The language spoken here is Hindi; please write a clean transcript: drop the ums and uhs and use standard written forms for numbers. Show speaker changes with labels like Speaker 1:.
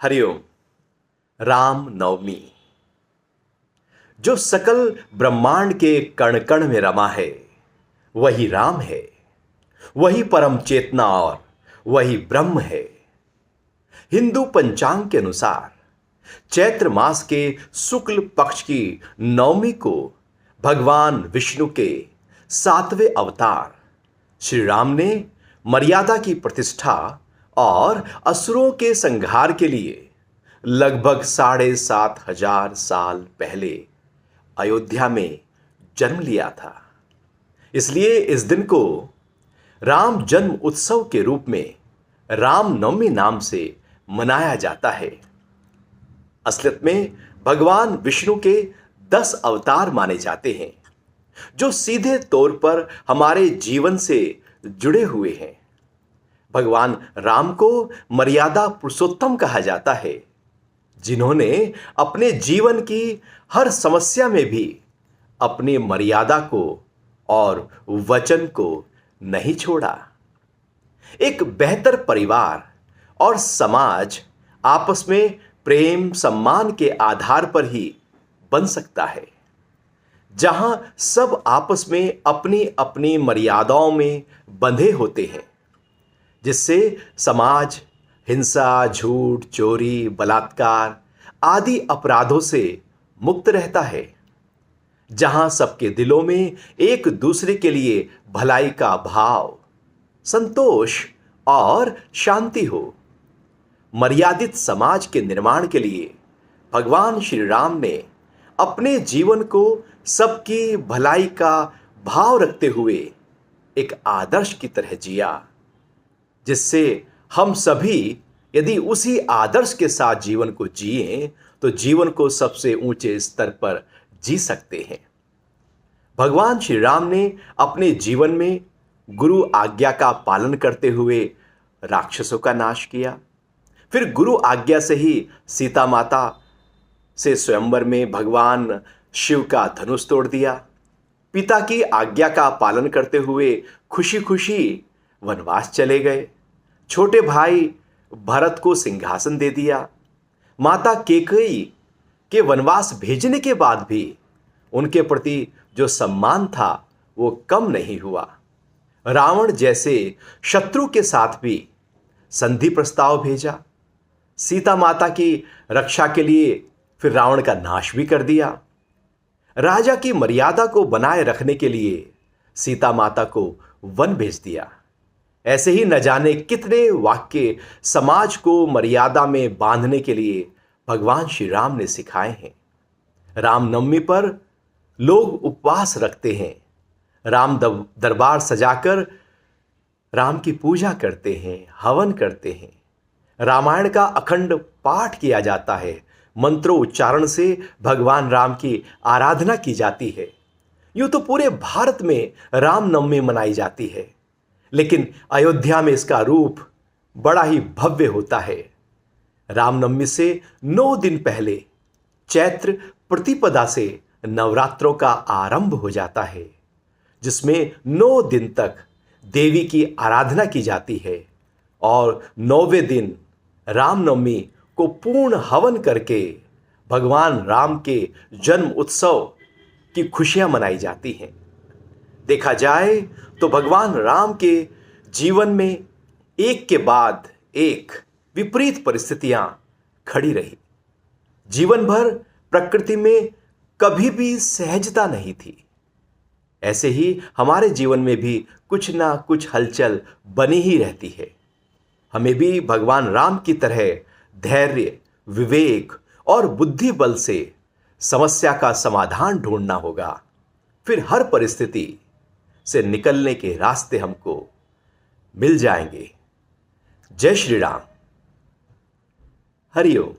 Speaker 1: हरिओम। राम नवमी जो सकल ब्रह्मांड के कण कण में रमा है, वही राम है, वही परम चेतना और वही ब्रह्म है। हिंदू पंचांग के अनुसार चैत्र मास के शुक्ल पक्ष की नवमी को भगवान विष्णु के 7वें अवतार श्री राम ने मर्यादा की प्रतिष्ठा और असुरों के संहार के लिए लगभग 7,500 साल पहले अयोध्या में जन्म लिया था। इसलिए इस दिन को राम जन्म उत्सव के रूप में रामनवमी नाम से मनाया जाता है। असलियत में भगवान विष्णु के 10 अवतार माने जाते हैं, जो सीधे तौर पर हमारे जीवन से जुड़े हुए हैं। भगवान राम को मर्यादा पुरुषोत्तम कहा जाता है, जिन्होंने अपने जीवन की हर समस्या में भी अपनी मर्यादा को और वचन को नहीं छोड़ा। एक बेहतर परिवार और समाज आपस में प्रेम सम्मान के आधार पर ही बन सकता है, जहां सब आपस में अपनी अपनी मर्यादाओं में बंधे होते हैं, जिससे समाज हिंसा, झूठ, चोरी, बलात्कार आदि अपराधों से मुक्त रहता है, जहां सबके दिलों में एक दूसरे के लिए भलाई का भाव, संतोष और शांति हो। मर्यादित समाज के निर्माण के लिए भगवान श्री राम ने अपने जीवन को सबकी भलाई का भाव रखते हुए एक आदर्श की तरह जिया, जिससे हम सभी यदि उसी आदर्श के साथ जीवन को जिए तो जीवन को सबसे ऊंचे स्तर पर जी सकते हैं। भगवान श्री राम ने अपने जीवन में गुरु आज्ञा का पालन करते हुए राक्षसों का नाश किया। फिर गुरु आज्ञा से ही सीता माता से स्वयंवर में भगवान शिव का धनुष तोड़ दिया। पिता की आज्ञा का पालन करते हुए खुशी खुशी वनवास चले गए। छोटे भाई भरत को सिंहासन दे दिया। माता कैकेयी के वनवास भेजने के बाद भी उनके प्रति जो सम्मान था वो कम नहीं हुआ। रावण जैसे शत्रु के साथ भी संधि प्रस्ताव भेजा। सीता माता की रक्षा के लिए फिर रावण का नाश भी कर दिया। राजा की मर्यादा को बनाए रखने के लिए सीता माता को वन भेज दिया। ऐसे ही न जाने कितने वाक्य समाज को मर्यादा में बांधने के लिए भगवान श्री राम ने सिखाए हैं। रामनवमी पर लोग उपवास रखते हैं, राम दरबार सजाकर राम की पूजा करते हैं, हवन करते हैं। रामायण का अखंड पाठ किया जाता है, मंत्रों उच्चारण से भगवान राम की आराधना की जाती है। यूं तो पूरे भारत में रामनवमी मनाई जाती है, लेकिन अयोध्या में इसका रूप बड़ा ही भव्य होता है। रामनवमी से 9 दिन पहले चैत्र प्रतिपदा से नवरात्रों का आरंभ हो जाता है, जिसमें 9 दिन तक देवी की आराधना की जाती है और 9वें दिन रामनवमी को पूर्ण हवन करके भगवान राम के जन्म उत्सव की खुशियां मनाई जाती हैं। देखा जाए तो भगवान राम के जीवन में एक के बाद एक विपरीत परिस्थितियां खड़ी रही। जीवन भर प्रकृति में कभी भी सहजता नहीं थी। ऐसे ही हमारे जीवन में भी कुछ ना कुछ हलचल बनी ही रहती है। हमें भी भगवान राम की तरह धैर्य, विवेक और बुद्धि बल से समस्या का समाधान ढूंढना होगा। फिर हर परिस्थिति से निकलने के रास्ते हमको मिल जाएंगे। जय श्री राम। हरिओम।